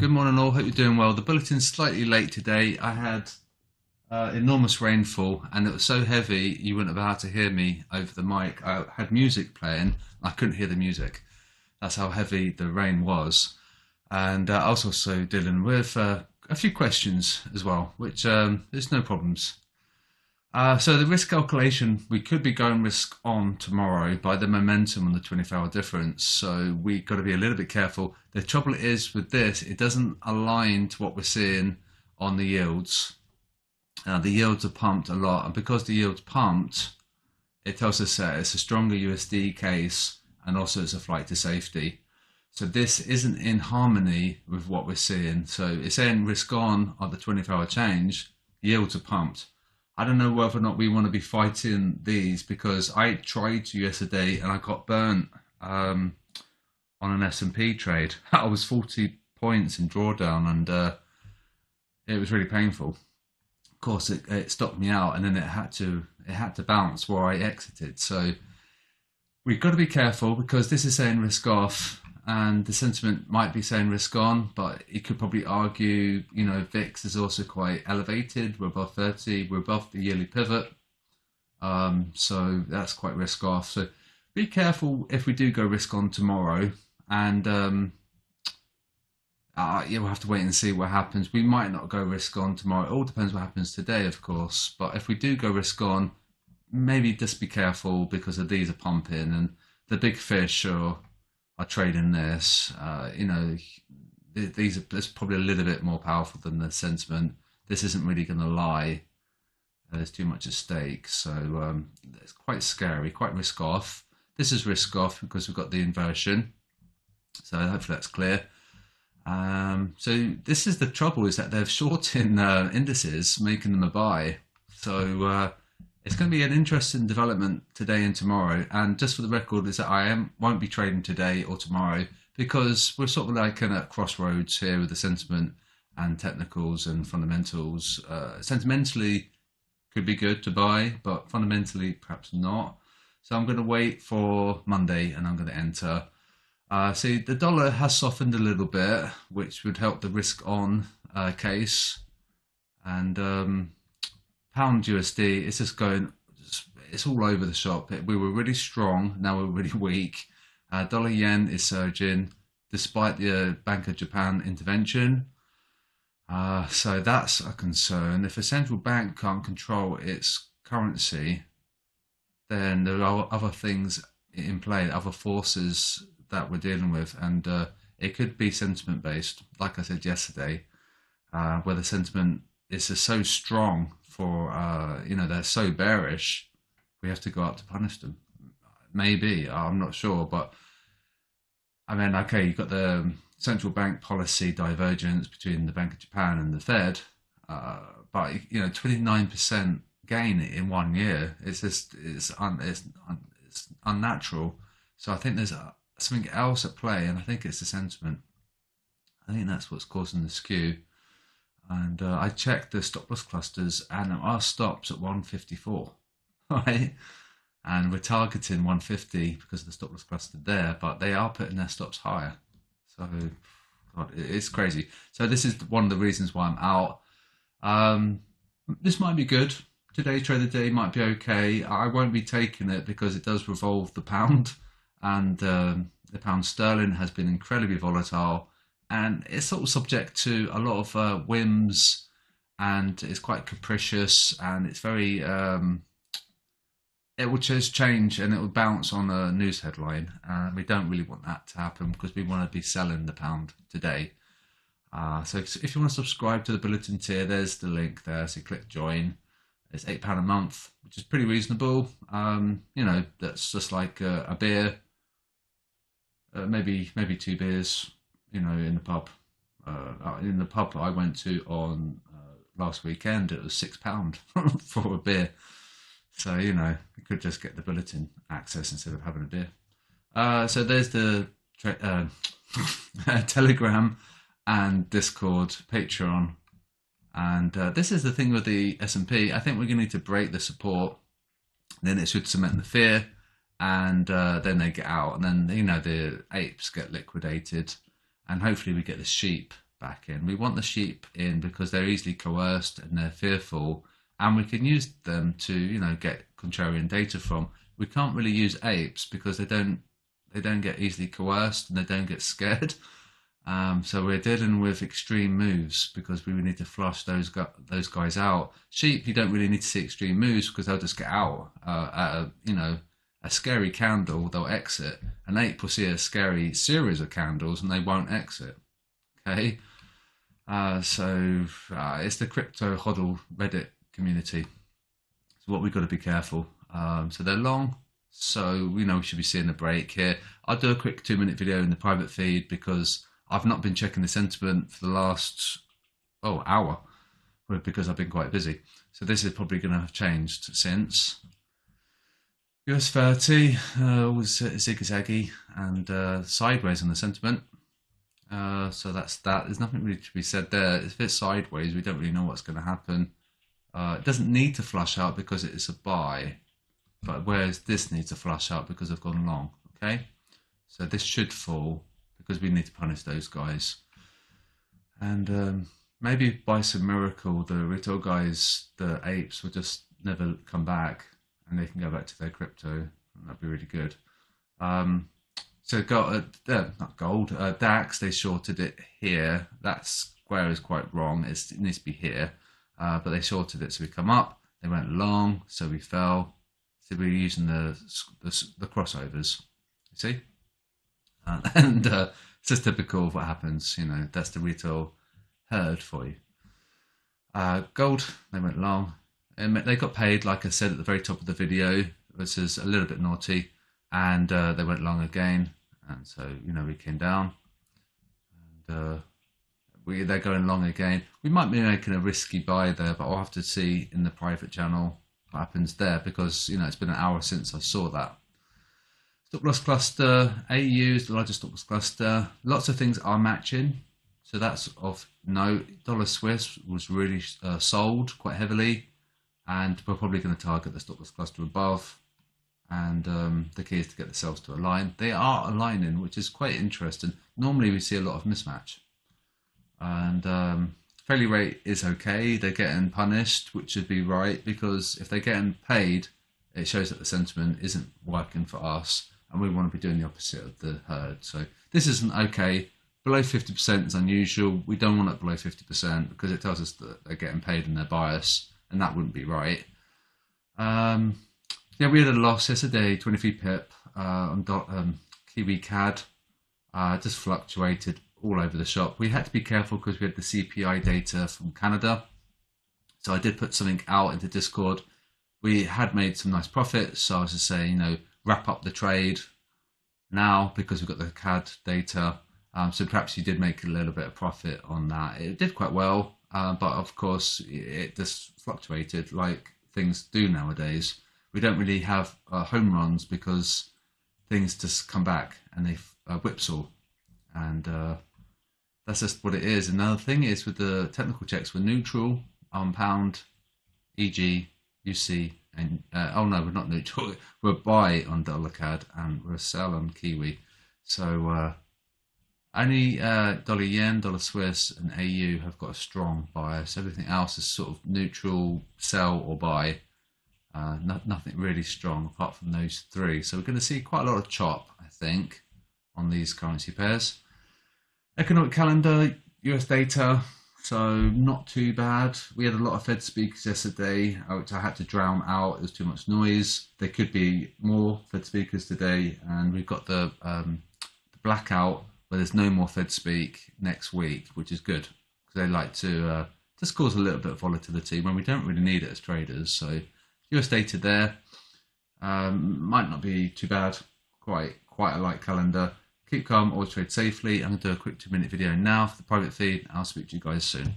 Good morning all, hope you're doing well. The bulletin's slightly late today. I had enormous rainfall and it was so heavy you wouldn't have been able to hear me over the mic. I had music playing, I couldn't hear the music. That's how heavy the rain was. And I was also dealing with a few questions as well, which there's no problems. So the risk calculation, we could be going risk on tomorrow by the momentum on the 24-hour difference. So we got to be a little bit careful. The trouble is with this, it doesn't align to what we're seeing on the yields. The yields are pumped a lot, and because the yields pumped, it tells us that it's a stronger USD case, and also it's a flight to safety. So this isn't in harmony with what we're seeing. So it's saying risk on the 24-hour change, yields are pumped. I don't know whether or not we want to be fighting these, because I tried to yesterday and I got burnt on an S&P trade. I was 40 points in drawdown and it was really painful. Of course, it stopped me out, and then it had to bounce where I exited. So we've got to be careful, because this is saying risk off, and the sentiment might be saying risk on, but you could probably argue, you know, VIX is also quite elevated. We're above 30, we're above the yearly pivot. So that's quite risk off. So be careful if we do go risk on tomorrow, and yeah, we'll have to wait and see what happens. We might not go risk on tomorrow. It all depends what happens today, of course. But if we do go risk on, maybe just be careful, because of these are pumping and the big fish are trading this. You know, these are probably a little bit more powerful than the sentiment. This isn't really going to lie. There's too much at stake, so it's quite scary, quite risk off. This is risk off because we've got the inversion, so hopefully that's clear. So this is the trouble, is that they're shorting indices, making them a buy. So it's going to be an interesting development today and tomorrow. And just for the record, is that won't be trading today or tomorrow, because we're sort of like at a crossroads here with the sentiment and technicals and fundamentals. Sentimentally could be good to buy, but fundamentally perhaps not. So I'm going to wait for Monday and I'm going to enter. See, the dollar has softened a little bit, which would help the risk on case. And pound USD, it's just going, it's all over the shop. We were really strong, now we're really weak. Dollar yen is surging despite the Bank of Japan intervention. So that's a concern. If a central bank can't control its currency, then there are other things in play, other forces that we're dealing with, and it could be sentiment based, like I said yesterday, where the sentiment is just so strong for you know, they're so bearish, we have to go out to punish them. Maybe, I'm not sure, but I mean, okay, you've got the central bank policy divergence between the Bank of Japan and the Fed, but you know, 29% gain in 1 year, it's just it's unnatural. So I think there's something else at play, and I think it's the sentiment. I think that's what's causing the skew. And I checked the stop loss clusters, and our stops at 154, right? And we're targeting 150 because of the stop loss cluster there, but they are putting their stops higher. So God, it's crazy. So this is one of the reasons why I'm out. This might be good. Today's trade of the day might be okay. I won't be taking it because it does revolve the pound, and the pound sterling has been incredibly volatile, and it's sort of subject to a lot of whims, and it's quite capricious, and it's very it will just change and it will bounce on a news headline, and we don't really want that to happen, because we want to be selling the pound today. So if you want to subscribe to the Bulletin tier, there's the link there, so click join. It's £8 a month, which is pretty reasonable. You know, that's just like a beer, maybe 2 beers, you know, in the pub. In the pub I went to on last weekend, it was £6 for a beer. So, you know, you could just get the Bulletin access instead of having a beer. So there's the Telegram and Discord, Patreon. And this is the thing with the S&P. I think we're going to need to break the support. Then it should cement the fear. And then they get out. And then, you know, the apes get liquidated. And hopefully we get the sheep back in. We want the sheep in because they're easily coerced and they're fearful, and we can use them to, you know, get contrarian data from. We can't really use apes because they don't get easily coerced and they don't get scared. So we're dealing with extreme moves because we need to flush those guys out. Sheep, you don't really need to see extreme moves because they'll just get out at a scary candle, they'll exit. An ape will see a scary series of candles and they won't exit. Okay, so it's the crypto hodl Reddit community. So what we've got to be careful. So they're long. So we know we should be seeing a break here. I'll do a quick 2-minute video in the private feed because I've not been checking the sentiment for the last hour because I've been quite busy. So this is probably going to have changed since. US 30 was zigzaggy and sideways on the sentiment. So that's that. There's nothing really to be said there. If it's sideways, we don't really know what's going to happen. It doesn't need to flush out because it's a buy. But whereas this needs to flush out because I've gone long, okay? So this should fall because we need to punish those guys. And maybe by some miracle, the retail guys, the apes, will just never come back and they can go back to their crypto. That'd be really good. So not gold, DAX, they shorted it here. That square is quite wrong. It needs to be here. But they shorted it, so we come up. They went long, so we fell. So we're using the crossovers, you see? And it's just typical of what happens, you know, that's the retail herd for you. Gold, they went long. And they got paid, like I said at the very top of the video, which is a little bit naughty. And they went long again. And so, you know, we came down. And they're going long again. We might be making a risky buy there, but I'll have to see in the private channel what happens there because, you know, it's been an hour since I saw that. Stop loss cluster, AU is the largest stop loss cluster. Lots of things are matching, so that's of note. Dollar Swiss was really sold quite heavily, and we're probably going to target the stop loss cluster above. And the key is to get the cells to align. They are aligning, which is quite interesting. Normally we see a lot of mismatch. And failure rate is okay. They're getting punished, which should be right, because if they're getting paid, it shows that the sentiment isn't working for us, and we want to be doing the opposite of the herd. So this isn't okay. Below 50% is unusual. We don't want it below 50% because it tells us that they're getting paid in their bias, and that wouldn't be right. Yeah, we had a loss yesterday, 23 pip on Kiwi CAD. Just fluctuated all over the shop. We had to be careful because we had the CPI data from Canada. So I did put something out into Discord. We had made some nice profits. So I was just saying, you know, wrap up the trade now because we've got the CAD data. So perhaps you did make a little bit of profit on that. It did quite well, but of course it just fluctuated like things do nowadays. We don't really have home runs because things just come back and they whipsaw. And that's just what it is. Another thing is with the technical checks, we're neutral on pound, EG, UC, and oh no, we're not neutral. We're buy on dollar CAD and we're sell on Kiwi. So only dollar yen, dollar Swiss, and AU have got a strong bias. Everything else is sort of neutral, sell or buy. Nothing really strong apart from those three. So we're going to see quite a lot of chop, I think, on these currency pairs. Economic calendar, US data, so not too bad. We had a lot of Fed speakers yesterday, which I had to drown out. It was too much noise. There could be more Fed speakers today, and we've got the blackout where there's no more Fed speak next week, which is good because they like to just cause a little bit of volatility when we don't really need it as traders. So US data there might not be too bad. Quite a light calendar. Keep calm, always trade safely. I'm going to do a quick 2-minute video now for the private feed. I'll speak to you guys soon.